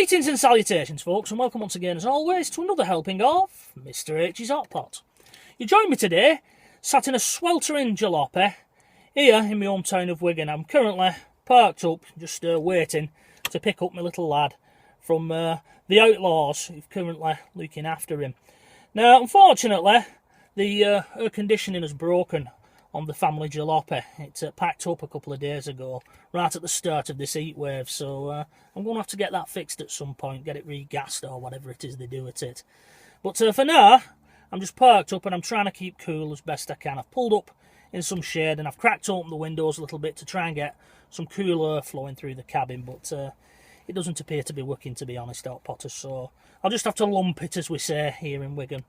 Greetings and salutations, folks, and welcome once again, as always, to another helping of Mr. H's Hot Pot. You join me today, sat in a sweltering jalopy, here in my hometown of Wigan. I'm currently parked up, just waiting to pick up my little lad from the outlaws who've currently looking after him. Now, unfortunately, the air conditioning has broken on the family jalopy. It packed up a couple of days ago, right at the start of this heat wave, so I'm going to have to get that fixed at some point, get it regassed or whatever it is they do at it. But for now, I'm just parked up and I'm trying to keep cool as best I can. I've pulled up in some shade and I've cracked open the windows a little bit to try and get some cool air flowing through the cabin, but it doesn't appear to be working, to be honest, Hot Potters, so I'll just have to lump it, as we say here in Wigan.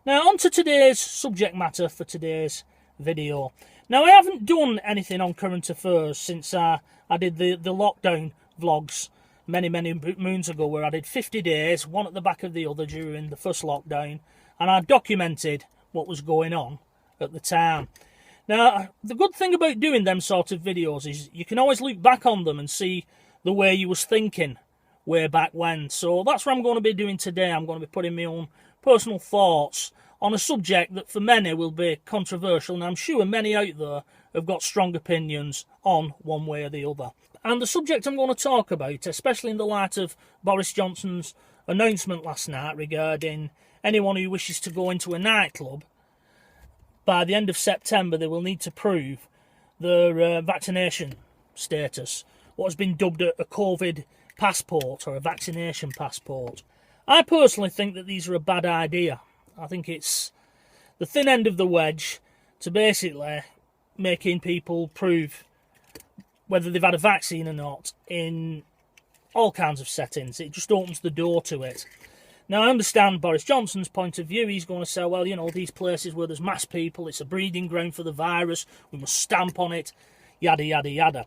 Now, on to today's subject matter for today's video. Now, I haven't done anything on current affairs since I did the lockdown vlogs many moons ago, where I did 50 days, one at the back of the other during the first lockdown, and I documented what was going on at the time. Now, the good thing about doing them sort of videos is you can always look back on them and see the way you was thinking way back when. So that's what I'm going to be doing today. I'm going to be putting my own personal thoughts on a subject that for many will be controversial, and I'm sure many out there have got strong opinions on one way or the other. And the subject I'm going to talk about, especially in the light of Boris Johnson's announcement last night regarding anyone who wishes to go into a nightclub, by the end of September they will need to prove their vaccination status, what has been dubbed a COVID passport or a vaccination passport. I personally think that these are a bad idea. I think it's the thin end of the wedge to basically making people prove whether they've had a vaccine or not in all kinds of settings. It just opens the door to it. Now, I understand Boris Johnson's point of view. He's going to say, well, you know, these places where there's mass people, it's a breeding ground for the virus, we must stamp on it, yada, yada, yada.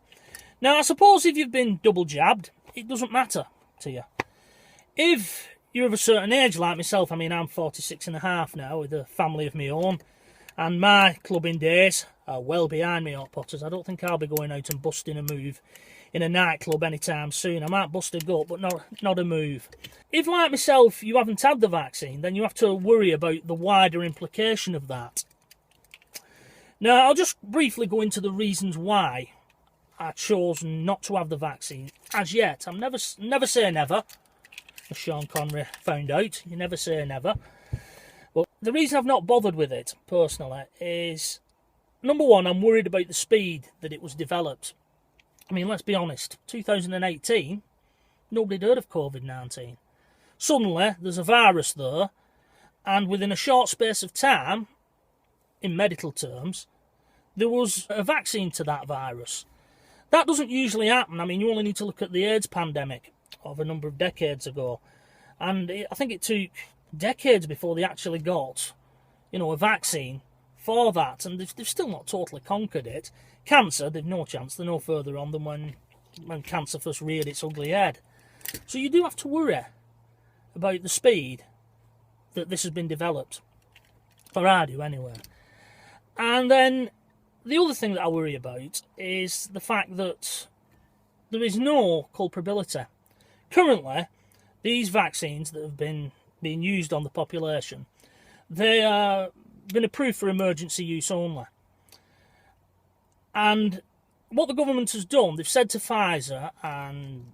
Now, I suppose if you've been double jabbed, it doesn't matter to you. If you're of a certain age like myself, I mean, I'm 46 and a half now with a family of my own, and my clubbing days are well behind me, Hot Potters. I don't think I'll be going out and busting a move in a nightclub anytime soon. I might bust a gut, but not a move. If, like myself, you haven't had the vaccine, then you have to worry about the wider implication of that. Now, I'll just briefly go into the reasons why I chose not to have the vaccine as yet. I'm never say never, as Sean Connery found out. You never say never. But the reason I've not bothered with it, personally, is, number one, I'm worried about the speed that it was developed. I mean, let's be honest, 2018, nobody heard of COVID-19. Suddenly, there's a virus there, and within a short space of time, in medical terms, there was a vaccine to that virus. That doesn't usually happen. I mean, you only need to look at the AIDS pandemic of a number of decades ago, and I think it took decades before they actually got, you know, a vaccine for that, and they've still not totally conquered it. Cancer, they've no chance. They're no further on than when cancer first reared its ugly head. So you do have to worry about the speed that this has been developed, or I do anyway. And then the other thing that I worry about is the fact that there is no culpability. Currently, these vaccines that have been being used on the population, they are been approved for emergency use only. And what the government has done, they've said to Pfizer and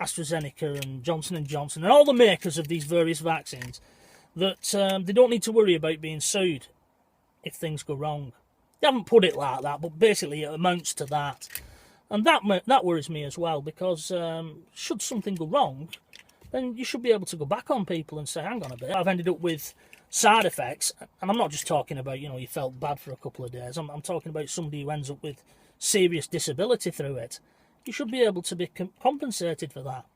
AstraZeneca and Johnson & Johnson and all the makers of these various vaccines that they don't need to worry about being sued if things go wrong. They haven't put it like that, but basically it amounts to that. And that worries me as well, because should something go wrong, then you should be able to go back on people and say, hang on a bit, I've ended up with side effects, and I'm not just talking about, you know, you felt bad for a couple of days. I'm talking about somebody who ends up with serious disability through it. You should be able to be compensated for that,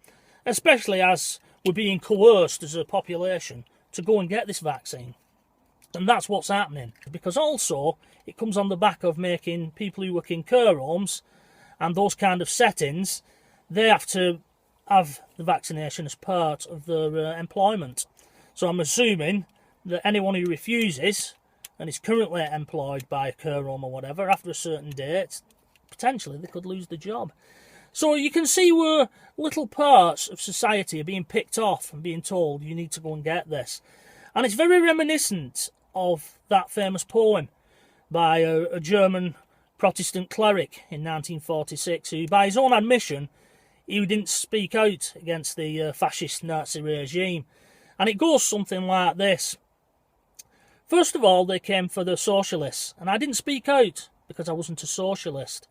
especially as we're being coerced as a population to go and get this vaccine. And that's what's happening, because also it comes on the back of making people who work in care homes and those kind of settings, they have to have the vaccination as part of their employment. So I'm assuming that anyone who refuses and is currently employed by a care home or whatever, after a certain date, potentially they could lose the job. So you can see where little parts of society are being picked off and being told you need to go and get this. And it's very reminiscent of that famous poem by a German Protestant cleric in 1946, who, by his own admission, he didn't speak out against the fascist Nazi regime. And it goes something like this. First of all, they came for the socialists, and I didn't speak out because I wasn't a socialist.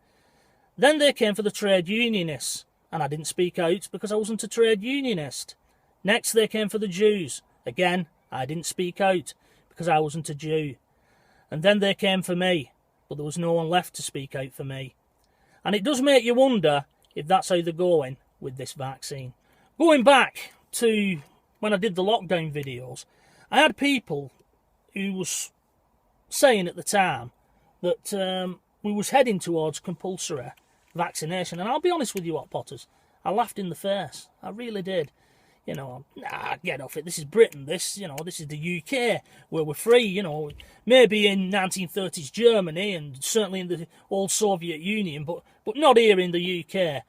Then they came for the trade unionists, and I didn't speak out because I wasn't a trade unionist. Next they came for the Jews. Again, I didn't speak out because I wasn't a Jew. And then they came for me, but there was no one left to speak out for me. And it does make you wonder if that's how they're going with this vaccine. Going back to when I did the lockdown videos, I had people who was saying at the time that we was heading towards compulsory vaccination. And I'll be honest with you, Hot Potters, I laughed in the face. I really did. You know, nah, get off it. This is Britain. This is the UK, where we're free. You know, maybe in 1930s Germany and certainly in the old Soviet Union, but not here in the UK.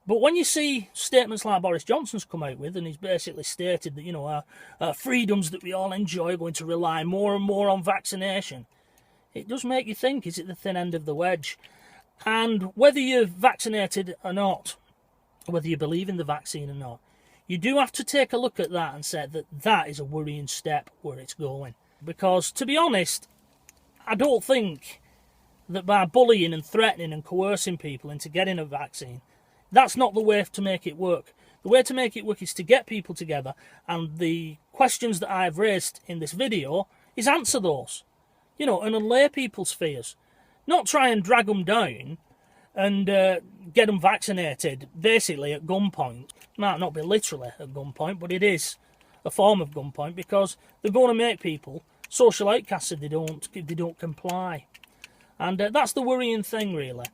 But when you see statements like Boris Johnson's come out with, and he's basically stated that, you know, our freedoms that we all enjoy are going to rely more and more on vaccination, it does make you think, is it the thin end of the wedge? And whether you're vaccinated or not, whether you believe in the vaccine or not, you do have to take a look at that and say that that is a worrying step where it's going. Because, to be honest, I don't think that by bullying and threatening and coercing people into getting a vaccine, that's not the way to make it work. The way to make it work is to get people together, and the questions that I've raised in this video is answer those. You know, and allay people's fears. Not try and drag them down and get them vaccinated basically at gunpoint. Might not be literally at gunpoint, but it is a form of gunpoint, because they're going to make people social outcasts if they don't comply. And that's the worrying thing, really.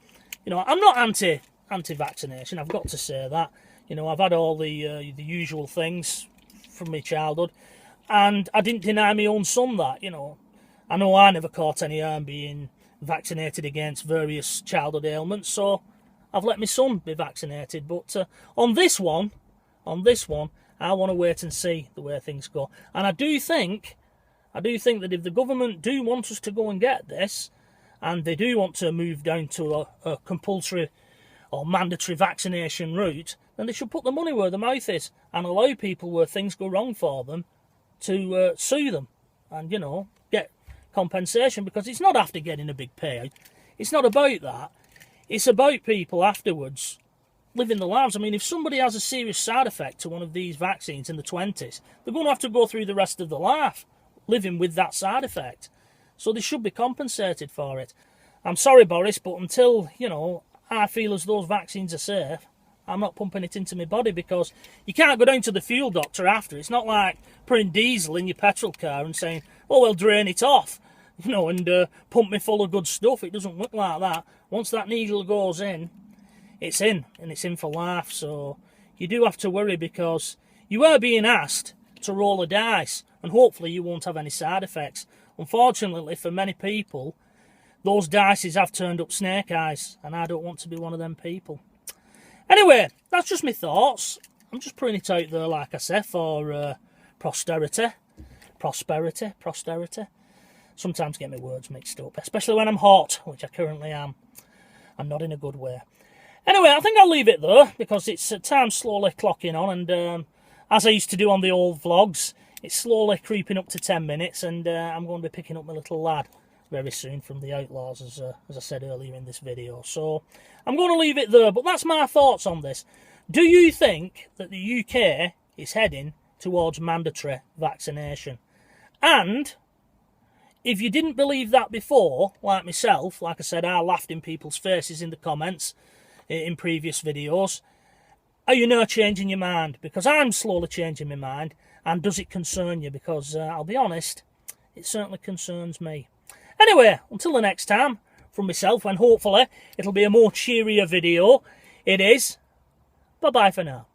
You know, I'm not anti-vaccination. I've got to say that. You know, I've had all the usual things from my childhood, and I didn't deny my own son that. You know I never caught any harm being vaccinated against various childhood ailments, so I've let my son be vaccinated. But on this one, I want to wait and see the way things go. And I do think that if the government do want us to go and get this, and they do want to move down to a compulsory or mandatory vaccination route, then they should put the money where the mouth is and allow people where things go wrong for them to sue them and, you know, get compensation, because it's not after getting a big payout. It's not about that. It's about people afterwards living their lives. I mean, if somebody has a serious side effect to one of these vaccines in the 20s, they're going to have to go through the rest of their life living with that side effect. So they should be compensated for it. I'm sorry, Boris, but until, you know, I feel as those vaccines are safe, I'm not pumping it into my body, because you can't go down to the fuel doctor after. It's not like putting diesel in your petrol car and saying, oh, well, drain it off, you know, and pump me full of good stuff. It doesn't work like that. Once that needle goes in, it's in, and it's in for life. So you do have to worry, because you are being asked to roll a dice, and hopefully you won't have any side effects. Unfortunately, for many people, those dices have turned up snake eyes, and I don't want to be one of them people. Anyway, that's just my thoughts. I'm just putting it out there, like I said, for posterity. Sometimes get my words mixed up, especially when I'm hot, which I currently am. I'm not in a good way. Anyway, I think I'll leave it there, because it's time slowly clocking on, and as I used to do on the old vlogs, it's slowly creeping up to 10 minutes, and I'm going to be picking up my little lad very soon from the Outlaws, as I said earlier in this video. So I'm going to leave it there, but that's my thoughts on this. Do you think that the UK is heading towards mandatory vaccination? And if you didn't believe that before, like myself, like I said, I laughed in people's faces in the comments in previous videos, are you now changing your mind? Because I'm slowly changing my mind. And does it concern you? Because I'll be honest, it certainly concerns me. Anyway, until the next time, from myself, when hopefully it'll be a more cheerier video, it is bye-bye for now.